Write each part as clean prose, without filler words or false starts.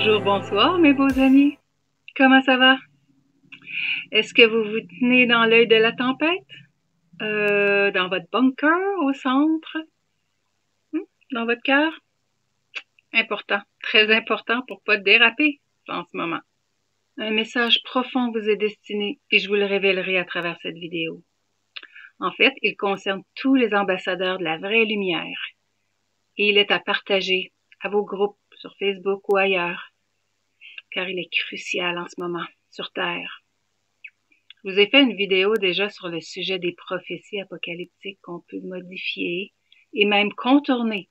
Bonjour, bonsoir mes beaux amis. Comment ça va? Est-ce que vous vous tenez dans l'œil de la tempête? Dans votre bunker au centre? Dans votre cœur? Important, très important pour pas déraper en ce moment. Un message profond vous est destiné et je vous le révélerai à travers cette vidéo. En fait, il concerne tous les ambassadeurs de la vraie lumière et il est à partager à vos groupes sur Facebook ou ailleurs, car il est crucial en ce moment sur Terre. Je vous ai fait une vidéo déjà sur le sujet des prophéties apocalyptiques qu'on peut modifier et même contourner.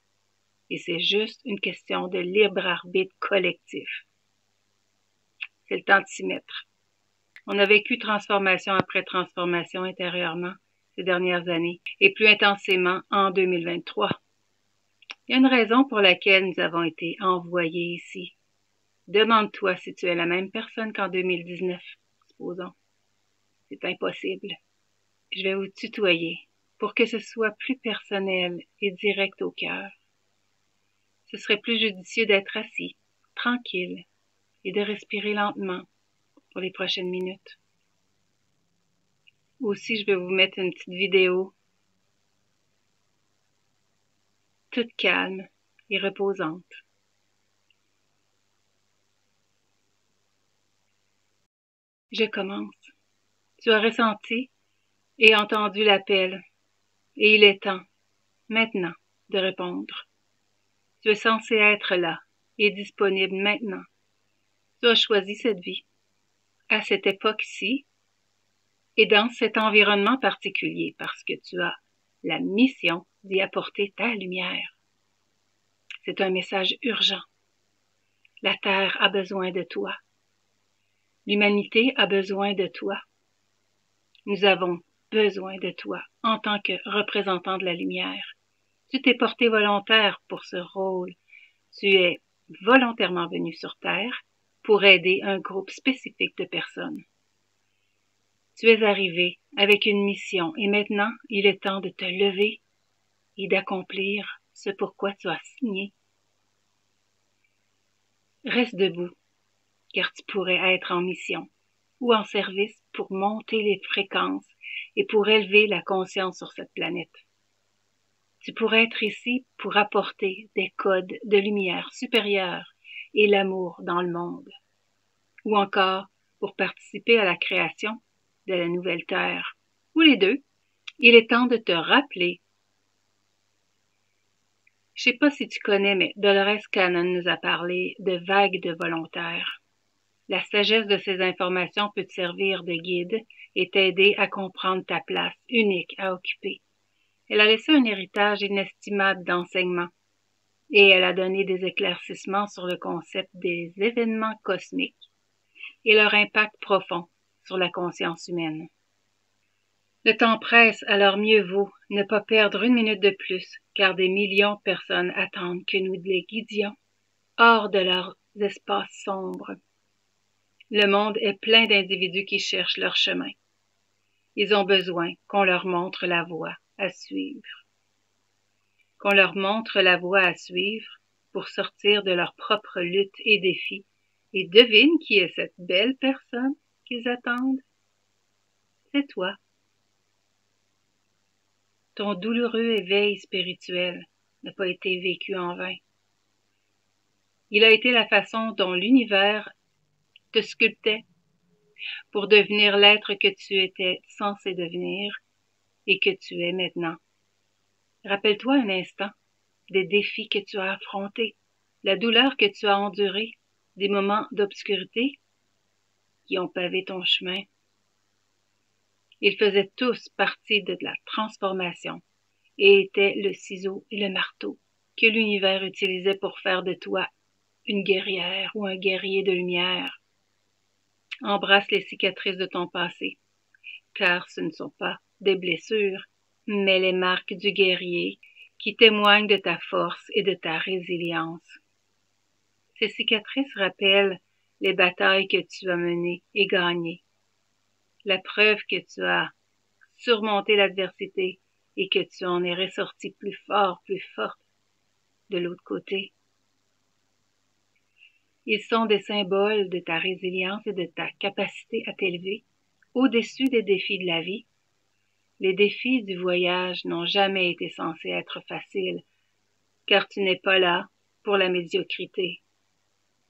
Et c'est juste une question de libre arbitre collectif. C'est le temps de s'y mettre. On a vécu transformation après transformation intérieurement ces dernières années et plus intensément en 2023. Il y a une raison pour laquelle nous avons été envoyés ici. Demande-toi si tu es la même personne qu'en 2019, supposons. C'est impossible. Je vais vous tutoyer pour que ce soit plus personnel et direct au cœur. Ce serait plus judicieux d'être assis, tranquille, et de respirer lentement pour les prochaines minutes. Aussi, je vais vous mettre une petite vidéo toute calme et reposante. Je commence. Tu as ressenti et entendu l'appel, et il est temps, maintenant, de répondre. Tu es censé être là et disponible maintenant. Tu as choisi cette vie, à cette époque-ci, et dans cet environnement particulier, parce que tu as la mission d'y apporter ta lumière. C'est un message urgent. La Terre a besoin de toi. L'humanité a besoin de toi. Nous avons besoin de toi en tant que représentant de la lumière. Tu t'es porté volontaire pour ce rôle. Tu es volontairement venu sur Terre pour aider un groupe spécifique de personnes. Tu es arrivé avec une mission et maintenant il est temps de te lever et d'accomplir ce pourquoi tu as signé. Reste debout, car tu pourrais être en mission ou en service pour monter les fréquences et pour élever la conscience sur cette planète. Tu pourrais être ici pour apporter des codes de lumière supérieure et l'amour dans le monde, ou encore pour participer à la création de la nouvelle Terre, ou les deux. Il est temps de te rappeler. Je sais pas si tu connais, mais Dolores Cannon nous a parlé de vagues de volontaires. La sagesse de ces informations peut te servir de guide et t'aider à comprendre ta place unique à occuper. Elle a laissé un héritage inestimable d'enseignements et elle a donné des éclaircissements sur le concept des événements cosmiques et leur impact profond sur la conscience humaine. Le temps presse, alors mieux vaut ne pas perdre une minute de plus, car des millions de personnes attendent que nous les guidions hors de leurs espaces sombres. Le monde est plein d'individus qui cherchent leur chemin. Ils ont besoin qu'on leur montre la voie à suivre. Qu'on leur montre la voie à suivre pour sortir de leurs propres luttes et défis. Et devine qui est cette belle personne qu'ils attendent? C'est toi. Ton douloureux éveil spirituel n'a pas été vécu en vain. Il a été la façon dont l'univers te sculptait pour devenir l'être que tu étais censé devenir et que tu es maintenant. Rappelle-toi un instant des défis que tu as affrontés, la douleur que tu as endurée, des moments d'obscurité qui ont pavé ton chemin. Ils faisaient tous partie de la transformation et étaient le ciseau et le marteau que l'univers utilisait pour faire de toi une guerrière ou un guerrier de lumière. Embrasse les cicatrices de ton passé, car ce ne sont pas des blessures, mais les marques du guerrier qui témoignent de ta force et de ta résilience. Ces cicatrices rappellent les batailles que tu as menées et gagnées, la preuve que tu as surmonté l'adversité et que tu en es ressorti plus fort, plus forte de l'autre côté. Ils sont des symboles de ta résilience et de ta capacité à t'élever au-dessus des défis de la vie. Les défis du voyage n'ont jamais été censés être faciles, car tu n'es pas là pour la médiocrité.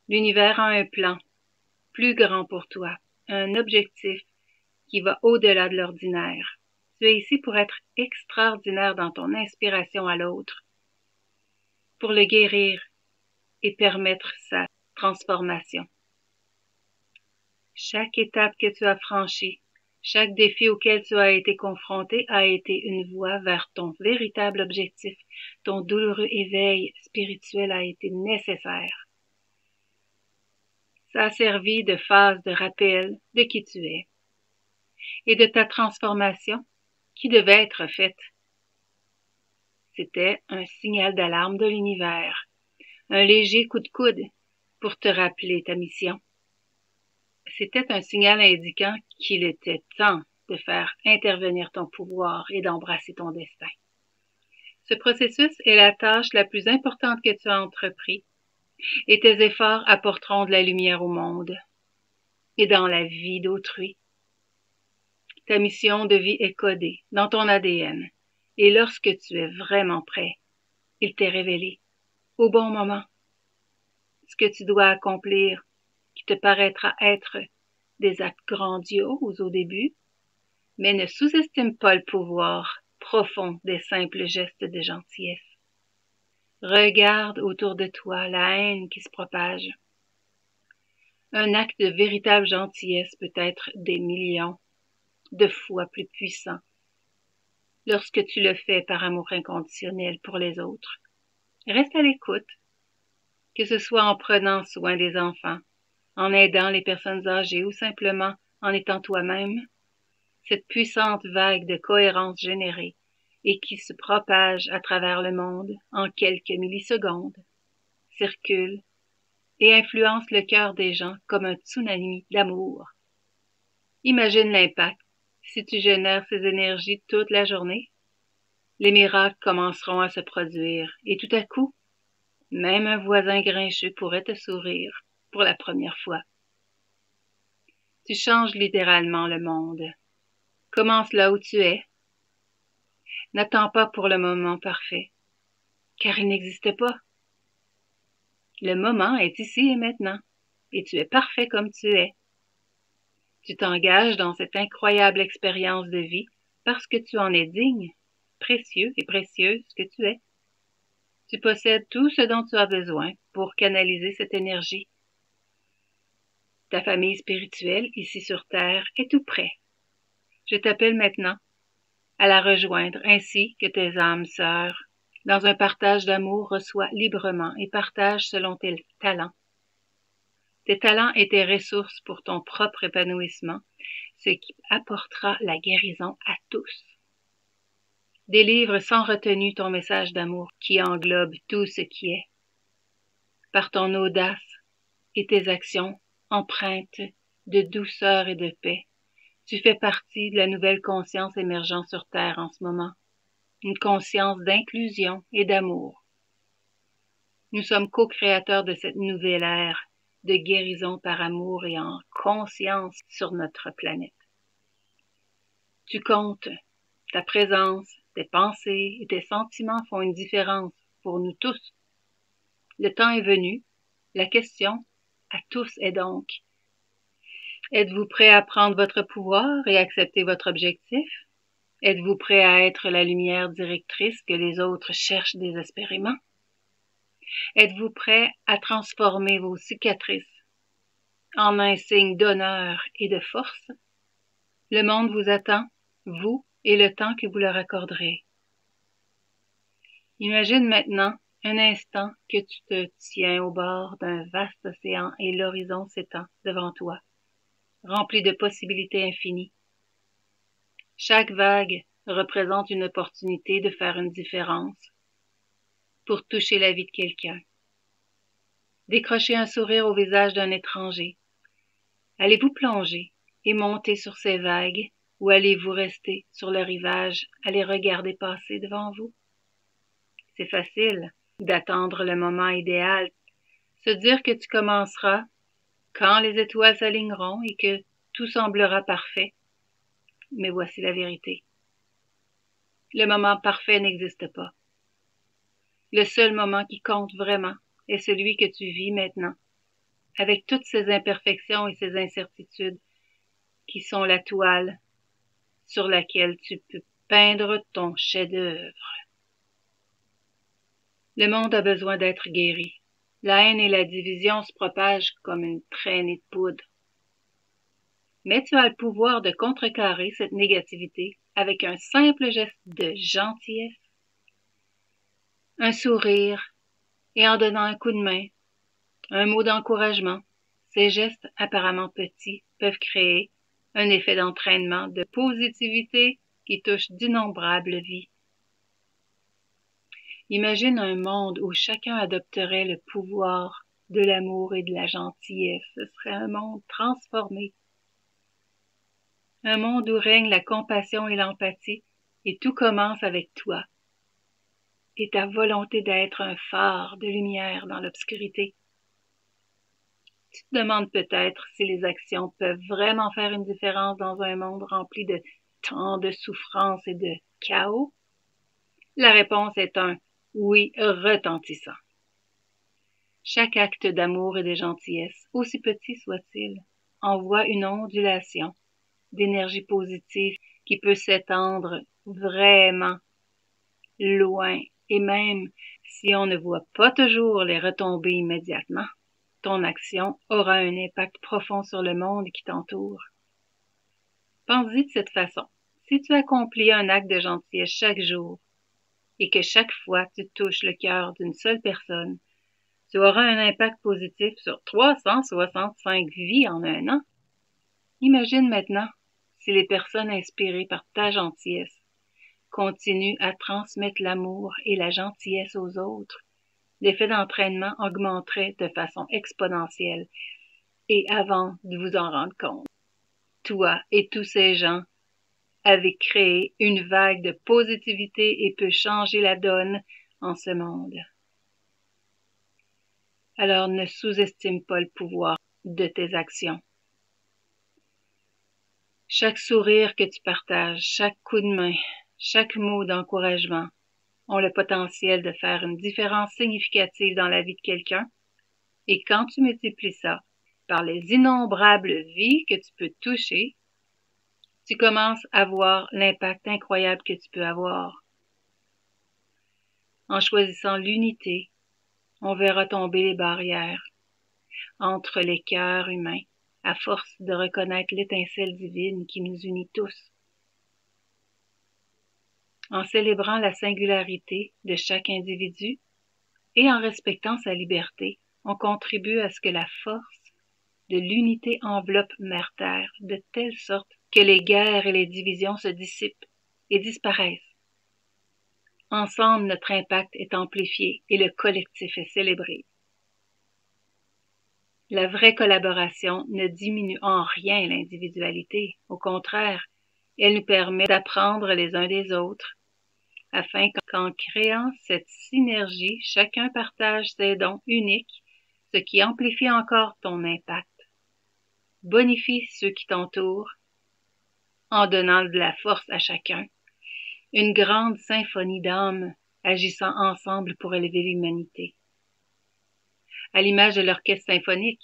L'univers a un plan, plus grand pour toi, un objectif qui va au-delà de l'ordinaire. Tu es ici pour être extraordinaire dans ton inspiration à l'autre, pour le guérir et permettre sa transformation. Chaque étape que tu as franchie, chaque défi auquel tu as été confronté a été une voie vers ton véritable objectif. Ton douloureux éveil spirituel a été nécessaire. Ça a servi de phase de rappel de qui tu es et de ta transformation qui devait être faite. C'était un signal d'alarme de l'univers, un léger coup de coude pour te rappeler ta mission. C'était un signal indiquant qu'il était temps de faire intervenir ton pouvoir et d'embrasser ton destin. Ce processus est la tâche la plus importante que tu as entrepris et tes efforts apporteront de la lumière au monde et dans la vie d'autrui. Ta mission de vie est codée dans ton ADN et lorsque tu es vraiment prêt, il t'est révélé au bon moment ce que tu dois accomplir qui te paraîtra être des actes grandioses au début, mais ne sous-estime pas le pouvoir profond des simples gestes de gentillesse. Regarde autour de toi la haine qui se propage. Un acte de véritable gentillesse peut être des millions de fois plus puissant lorsque tu le fais par amour inconditionnel pour les autres. Reste à l'écoute, que ce soit en prenant soin des enfants, en aidant les personnes âgées ou simplement en étant toi-même. Cette puissante vague de cohérence générée et qui se propage à travers le monde en quelques millisecondes, circule et influence le cœur des gens comme un tsunami d'amour. Imagine l'impact si tu génères ces énergies toute la journée. Les miracles commenceront à se produire et tout à coup, même un voisin grincheux pourrait te sourire pour la première fois. Tu changes littéralement le monde. Commence là où tu es. N'attends pas pour le moment parfait, car il n'existe pas. Le moment est ici et maintenant, et tu es parfait comme tu es. Tu t'engages dans cette incroyable expérience de vie parce que tu en es digne, précieux et précieuse que tu es. Tu possèdes tout ce dont tu as besoin pour canaliser cette énergie. Ta famille spirituelle ici sur Terre est tout près. Je t'appelle maintenant à la rejoindre ainsi que tes âmes sœurs. Dans un partage d'amour, reçois librement et partage selon tes talents. Tes talents et tes ressources pour ton propre épanouissement, ce qui apportera la guérison à tous. Délivre sans retenue ton message d'amour qui englobe tout ce qui est. Par ton audace et tes actions empreintes de douceur et de paix, tu fais partie de la nouvelle conscience émergeant sur Terre en ce moment. Une conscience d'inclusion et d'amour. Nous sommes co-créateurs de cette nouvelle ère de guérison par amour et en conscience sur notre planète. Tu comptes, ta présence, tes pensées et tes sentiments font une différence pour nous tous. Le temps est venu. La question à tous est donc, êtes-vous prêt à prendre votre pouvoir et accepter votre objectif? Êtes-vous prêt à être la lumière directrice que les autres cherchent désespérément? Êtes-vous prêt à transformer vos cicatrices en un signe d'honneur et de force? Le monde vous attend, vous et le temps que vous leur accorderez. Imagine maintenant un instant que tu te tiens au bord d'un vaste océan et l'horizon s'étend devant toi, rempli de possibilités infinies. Chaque vague représente une opportunité de faire une différence pour toucher la vie de quelqu'un. Décrochez un sourire au visage d'un étranger. Allez-vous plonger et monter sur ces vagues ou allez-vous rester sur le rivage à les regarder passer devant vous? C'est facile d'attendre le moment idéal Se dire que tu commenceras quand les étoiles s'aligneront et que tout semblera parfait. Mais voici la vérité. Le moment parfait n'existe pas. Le seul moment qui compte vraiment est celui que tu vis maintenant, avec toutes ces imperfections et ces incertitudes qui sont la toile sur laquelle tu peux peindre ton chef-d'œuvre. Le monde a besoin d'être guéri. La haine et la division se propagent comme une traînée de poudre. Mais tu as le pouvoir de contrecarrer cette négativité avec un simple geste de gentillesse, un sourire et en donnant un coup de main, un mot d'encouragement. Ces gestes apparemment petits peuvent créer un effet d'entraînement de positivité qui touche d'innombrables vies. Imagine un monde où chacun adopterait le pouvoir de l'amour et de la gentillesse. Ce serait un monde transformé. Un monde où règne la compassion et l'empathie, et tout commence avec toi et ta volonté d'être un phare de lumière dans l'obscurité. Tu te demandes peut-être si les actions peuvent vraiment faire une différence dans un monde rempli de tant de souffrance et de chaos? La réponse est un oui retentissant. Chaque acte d'amour et de gentillesse, aussi petit soit-il, envoie une ondulation d'énergie positive qui peut s'étendre vraiment loin. Et même si on ne voit pas toujours les retombées immédiatement, ton action aura un impact profond sur le monde qui t'entoure. Pense-y de cette façon. Si tu accomplis un acte de gentillesse chaque jour et que chaque fois tu touches le cœur d'une seule personne, tu auras un impact positif sur 365 vies en un an. Imagine maintenant si les personnes inspirées par ta gentillesse continuent à transmettre l'amour et la gentillesse aux autres. L'effet d'entraînement augmenterait de façon exponentielle. Et avant de vous en rendre compte, toi et tous ces gens avez créé une vague de positivité et peut changer la donne en ce monde. Alors ne sous-estime pas le pouvoir de tes actions. Chaque sourire que tu partages, chaque coup de main, chaque mot d'encouragement ont le potentiel de faire une différence significative dans la vie de quelqu'un. Et quand tu multiplies ça par les innombrables vies que tu peux toucher, tu commences à voir l'impact incroyable que tu peux avoir. En choisissant l'unité, on verra tomber les barrières entre les cœurs humains à force de reconnaître l'étincelle divine qui nous unit tous. En célébrant la singularité de chaque individu et en respectant sa liberté, on contribue à ce que la force de l'unité enveloppe Mère-Terre de telle sorte que les guerres et les divisions se dissipent et disparaissent. Ensemble, notre impact est amplifié et le collectif est célébré. La vraie collaboration ne diminue en rien l'individualité. Au contraire, elle nous permet d'apprendre les uns des autres, afin qu'en créant cette synergie, chacun partage ses dons uniques, ce qui amplifie encore ton impact. Bonifie ceux qui t'entourent, en donnant de la force à chacun. Une grande symphonie d'âmes agissant ensemble pour élever l'humanité. À l'image de l'orchestre symphonique,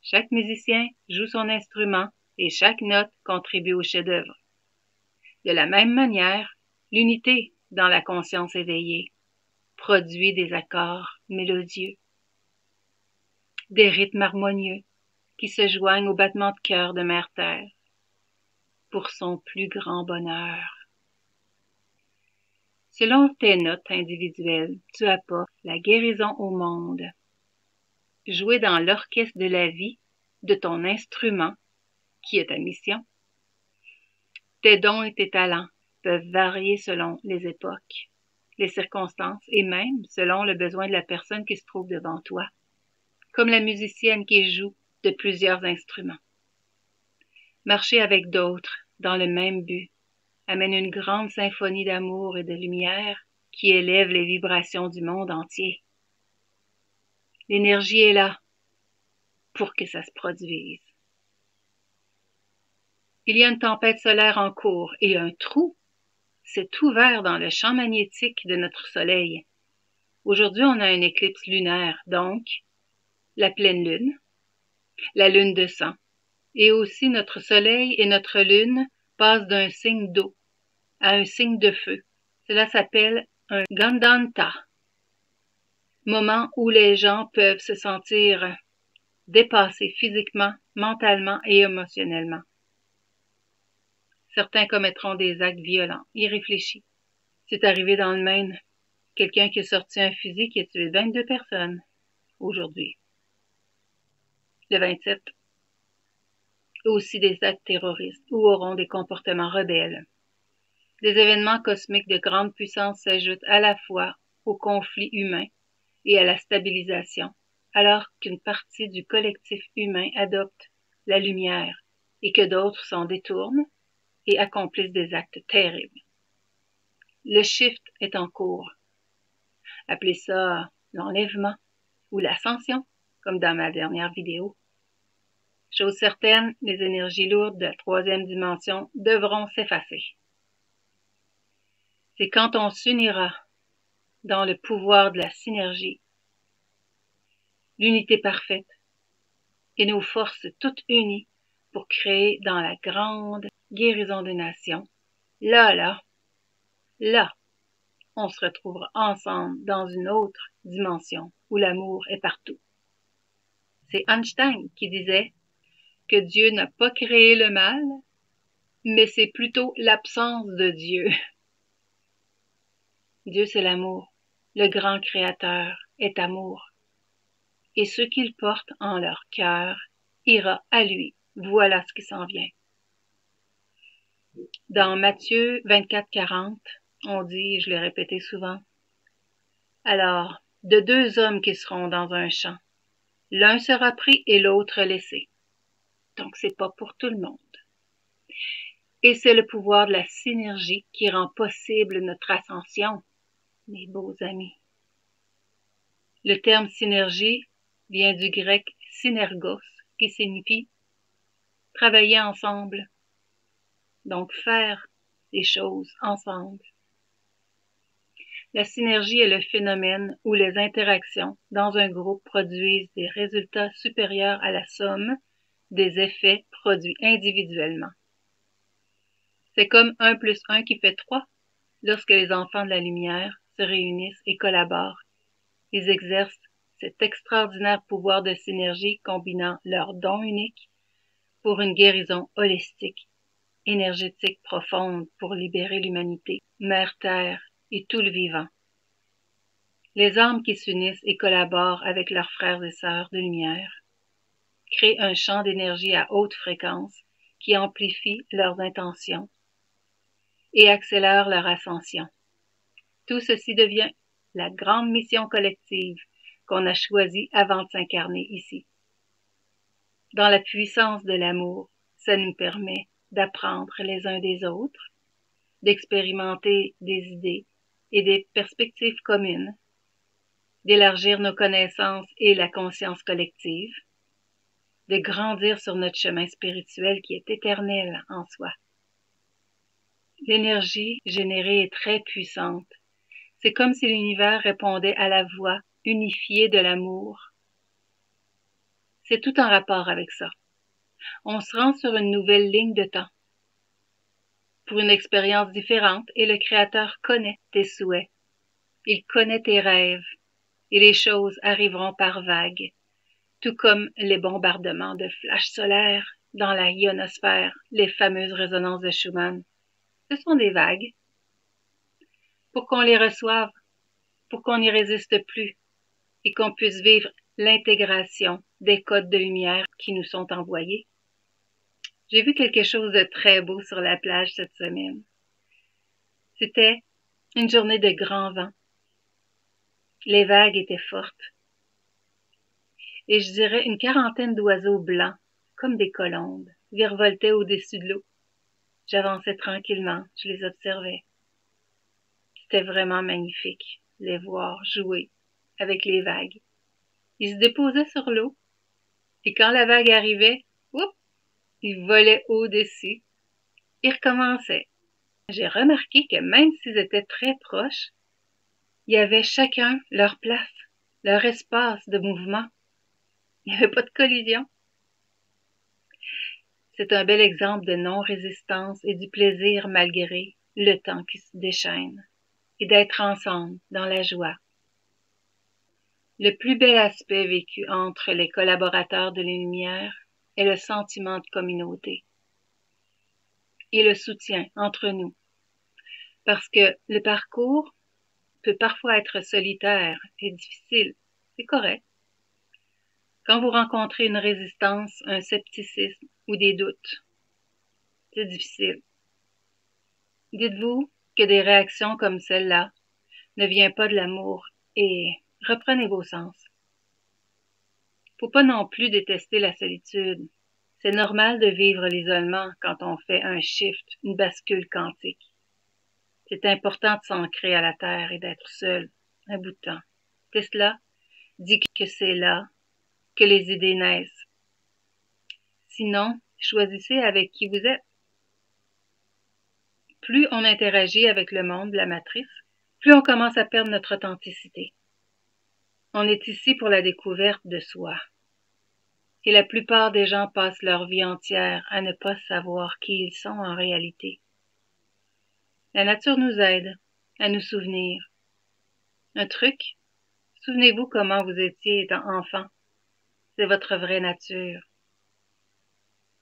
chaque musicien joue son instrument et chaque note contribue au chef-d'œuvre. De la même manière, l'unité dans la conscience éveillée produit des accords mélodieux, des rythmes harmonieux qui se joignent au battement de cœur de Mère-Terre pour son plus grand bonheur. Selon tes notes individuelles, tu apportes la guérison au monde. Jouer dans l'orchestre de la vie de ton instrument, qui est ta mission. Tes dons et tes talents peuvent varier selon les époques, les circonstances et même selon le besoin de la personne qui se trouve devant toi, comme la musicienne qui joue de plusieurs instruments. Marcher avec d'autres dans le même but amène une grande symphonie d'amour et de lumière qui élève les vibrations du monde entier. L'énergie est là pour que ça se produise. Il y a une tempête solaire en cours et un trou s'est ouvert dans le champ magnétique de notre Soleil. Aujourd'hui, on a une éclipse lunaire, donc la pleine lune, la lune de sang, et aussi notre Soleil et notre lune passent d'un signe d'eau à un signe de feu. Cela s'appelle un Gandanta, moment où les gens peuvent se sentir dépassés physiquement, mentalement et émotionnellement. Certains commettront des actes violents, irréfléchis. C'est arrivé dans le Maine, quelqu'un qui a sorti un fusil qui a tué 22 personnes aujourd'hui. Le 27, aussi des actes terroristes ou auront des comportements rebelles. Des événements cosmiques de grande puissance s'ajoutent à la fois au conflit humain et à la stabilisation, alors qu'une partie du collectif humain adopte la lumière et que d'autres s'en détournent et accomplissent des actes terribles. Le shift est en cours. Appelez ça l'enlèvement ou l'ascension, comme dans ma dernière vidéo. Chose certaine, les énergies lourdes de la troisième dimension devront s'effacer. C'est quand on s'unira dans le pouvoir de la synergie, l'unité parfaite et nos forces toutes unies pour créer dans la grande guérison des nations. Là, on se retrouvera ensemble dans une autre dimension où l'amour est partout. C'est Einstein qui disait que Dieu n'a pas créé le mal, mais c'est plutôt l'absence de Dieu. Dieu, c'est l'amour. Le grand créateur est amour. Et ce qu'il porte en leur cœur ira à lui. Voilà ce qui s'en vient. Dans Matthieu 24:40, on dit, je l'ai répété souvent, alors, de deux hommes qui seront dans un champ, l'un sera pris et l'autre laissé. Donc, c'est pas pour tout le monde. Et c'est le pouvoir de la synergie qui rend possible notre ascension, mes beaux amis. Le terme synergie vient du grec synergos, qui signifie travailler ensemble, donc faire des choses ensemble. La synergie est le phénomène où les interactions dans un groupe produisent des résultats supérieurs à la somme des effets produits individuellement. C'est comme 1 plus 1 qui fait 3 lorsque les enfants de la lumière se réunissent et collaborent. Ils exercent cet extraordinaire pouvoir de synergie combinant leurs dons uniques pour une guérison holistique, énergétique profonde pour libérer l'humanité, Mère Terre et tout le vivant. Les âmes qui s'unissent et collaborent avec leurs frères et sœurs de lumière créent un champ d'énergie à haute fréquence qui amplifie leurs intentions et accélère leur ascension. Tout ceci devient la grande mission collective qu'on a choisie avant de s'incarner ici. Dans la puissance de l'amour, ça nous permet d'apprendre les uns des autres, d'expérimenter des idées et des perspectives communes, d'élargir nos connaissances et la conscience collective, de grandir sur notre chemin spirituel qui est éternel en soi. L'énergie générée est très puissante. C'est comme si l'univers répondait à la voix unifiée de l'amour. C'est tout en rapport avec ça. On se rend sur une nouvelle ligne de temps pour une expérience différente et le Créateur connaît tes souhaits. Il connaît tes rêves et les choses arriveront par vagues, tout comme les bombardements de flashs solaires dans la ionosphère, les fameuses résonances de Schumann. Ce sont des vagues. Pour qu'on les reçoive, pour qu'on n'y résiste plus et qu'on puisse vivre l'intégration des codes de lumière qui nous sont envoyés. J'ai vu quelque chose de très beau sur la plage cette semaine. C'était une journée de grand vent. Les vagues étaient fortes. Et je dirais une quarantaine d'oiseaux blancs, comme des colombes, virevoltaient au-dessus de l'eau. J'avançais tranquillement, je les observais. C'était vraiment magnifique, les voir jouer avec les vagues. Il se déposait sur l'eau, et quand la vague arrivait, oups, il volait au-dessus. Il recommençait. J'ai remarqué que même s'ils étaient très proches, il y avait chacun leur place, leur espace de mouvement. Il n'y avait pas de collision. C'est un bel exemple de non-résistance et du plaisir malgré le temps qui se déchaîne, et d'être ensemble dans la joie. Le plus bel aspect vécu entre les collaborateurs de la lumière est le sentiment de communauté et le soutien entre nous, parce que le parcours peut parfois être solitaire et difficile, c'est correct. Quand vous rencontrez une résistance, un scepticisme ou des doutes, c'est difficile. Dites-vous que des réactions comme celle-là ne viennent pas de l'amour et reprenez vos sens. Faut pas non plus détester la solitude. C'est normal de vivre l'isolement quand on fait un shift, une bascule quantique. C'est important de s'ancrer à la terre et d'être seul un bout de temps. Tesla dit que c'est là que les idées naissent. Sinon, choisissez avec qui vous êtes. Plus on interagit avec le monde de la matrice, plus on commence à perdre notre authenticité. On est ici pour la découverte de soi. Et la plupart des gens passent leur vie entière à ne pas savoir qui ils sont en réalité. La nature nous aide à nous souvenir. Un truc, souvenez-vous comment vous étiez étant enfant. C'est votre vraie nature.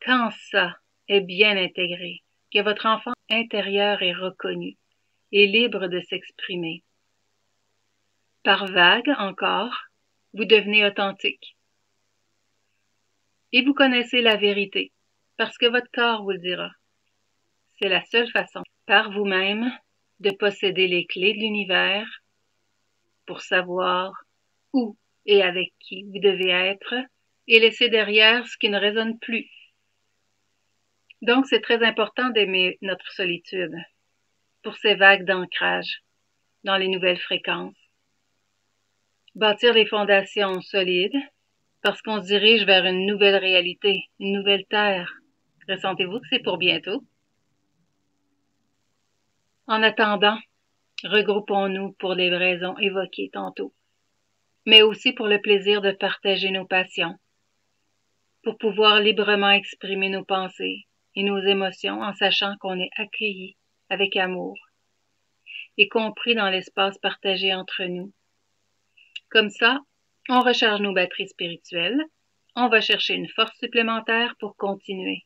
Quand ça est bien intégré, que votre enfant intérieur est reconnu et libre de s'exprimer. Par vague encore, vous devenez authentique. Et vous connaissez la vérité, parce que votre corps vous le dira. C'est la seule façon, par vous-même, de posséder les clés de l'univers pour savoir où et avec qui vous devez être et laisser derrière ce qui ne résonne plus. Donc, c'est très important d'aimer notre solitude pour ces vagues d'ancrage dans les nouvelles fréquences. Bâtir des fondations solides parce qu'on se dirige vers une nouvelle réalité, une nouvelle terre. Ressentez-vous que c'est pour bientôt? En attendant, regroupons-nous pour les raisons évoquées tantôt, mais aussi pour le plaisir de partager nos passions, pour pouvoir librement exprimer nos pensées et nos émotions en sachant qu'on est accueilli avec amour et compris dans l'espace partagé entre nous. Comme ça, on recharge nos batteries spirituelles, on va chercher une force supplémentaire pour continuer.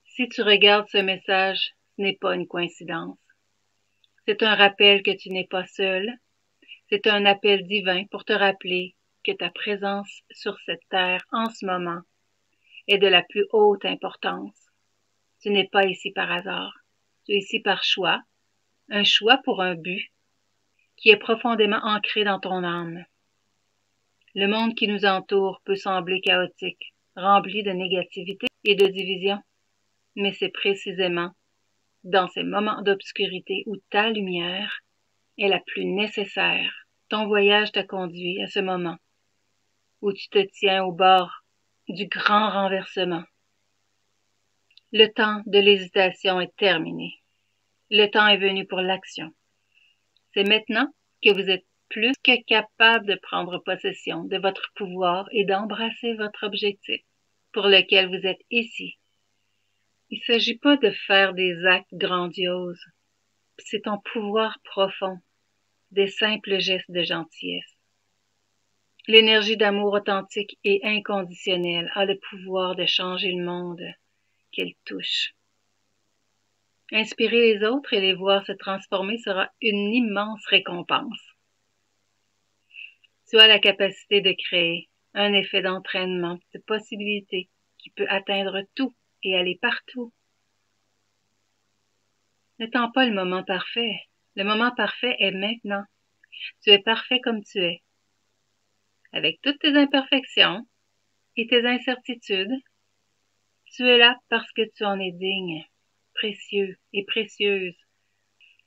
Si tu regardes ce message, ce n'est pas une coïncidence. C'est un rappel que tu n'es pas seul. C'est un appel divin pour te rappeler que ta présence sur cette terre en ce moment est de la plus haute importance. Tu n'es pas ici par hasard. Tu es ici par choix, un choix pour un but qui est profondément ancré dans ton âme. Le monde qui nous entoure peut sembler chaotique, rempli de négativité et de division, mais c'est précisément dans ces moments d'obscurité où ta lumière est la plus nécessaire. Ton voyage t'a conduit à ce moment où tu te tiens au bord du grand renversement. Le temps de l'hésitation est terminé. Le temps est venu pour l'action. C'est maintenant que vous êtes plus que capable de prendre possession de votre pouvoir et d'embrasser votre objectif pour lequel vous êtes ici. Il ne s'agit pas de faire des actes grandioses. C'est ton pouvoir profond, des simples gestes de gentillesse. L'énergie d'amour authentique et inconditionnel a le pouvoir de changer le monde qu'elle touche. Inspirer les autres et les voir se transformer sera une immense récompense. Tu as la capacité de créer un effet d'entraînement, de possibilité qui peut atteindre tout et aller partout. N'attends pas le moment parfait. Le moment parfait est maintenant. Tu es parfait comme tu es. Avec toutes tes imperfections et tes incertitudes, tu es là parce que tu en es digne, précieux et précieuse.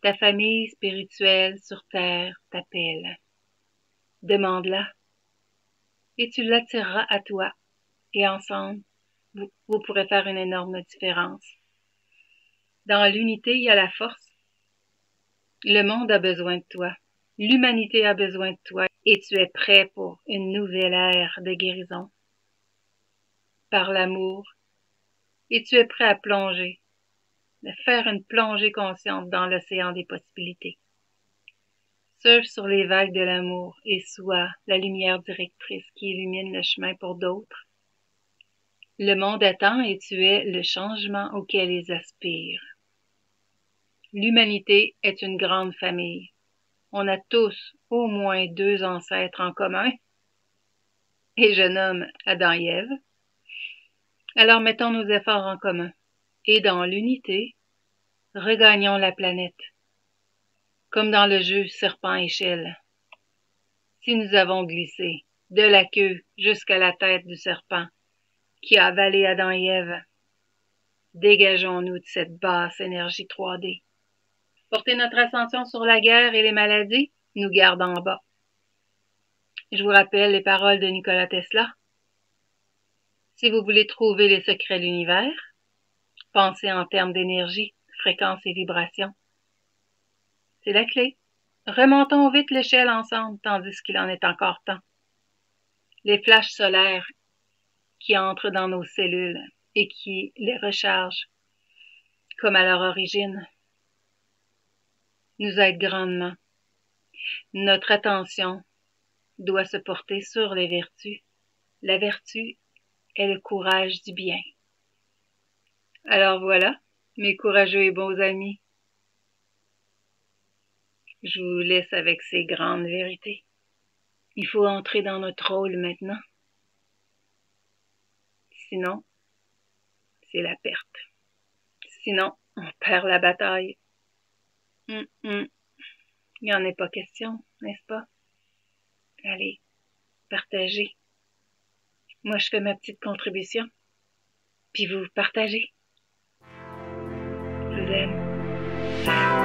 Ta famille spirituelle sur terre t'appelle. Demande-la. et tu l'attireras à toi. Et ensemble, vous pourrez faire une énorme différence. Dans l'unité, il y a la force. Le monde a besoin de toi. L'humanité a besoin de toi et tu es prêt pour une nouvelle ère de guérison. Par l'amour, et tu es prêt à plonger, de faire une plongée consciente dans l'océan des possibilités. Surfe sur les vagues de l'amour et sois la lumière directrice qui illumine le chemin pour d'autres. Le monde attend et tu es le changement auquel ils aspirent. L'humanité est une grande famille. On a tous au moins 2 ancêtres en commun, et je nomme Adam et Ève. Alors mettons nos efforts en commun, et dans l'unité, regagnons la planète, comme dans le jeu serpent-échelle. Si nous avons glissé de la queue jusqu'à la tête du serpent qui a avalé Adam et Ève, dégageons-nous de cette basse énergie 3D. Porter notre attention sur la guerre et les maladies nous garde en bas. Je vous rappelle les paroles de Nikola Tesla. Si vous voulez trouver les secrets de l'univers, pensez en termes d'énergie, fréquence et vibration. C'est la clé. Remontons vite l'échelle ensemble, tandis qu'il en est encore temps. Les flashs solaires qui entrent dans nos cellules et qui les rechargent, comme à leur origine, nous aident grandement. Notre attention doit se porter sur les vertus. La vertu est le courage du bien. Alors voilà, mes courageux et beaux amis, je vous laisse avec ces grandes vérités. Il faut entrer dans notre rôle maintenant. Sinon, c'est la perte. Sinon, on perd la bataille. Il n'y en est pas question, n'est-ce pas? Allez, partagez. Moi, je fais ma petite contribution. Puis vous partagez. Je vous aime.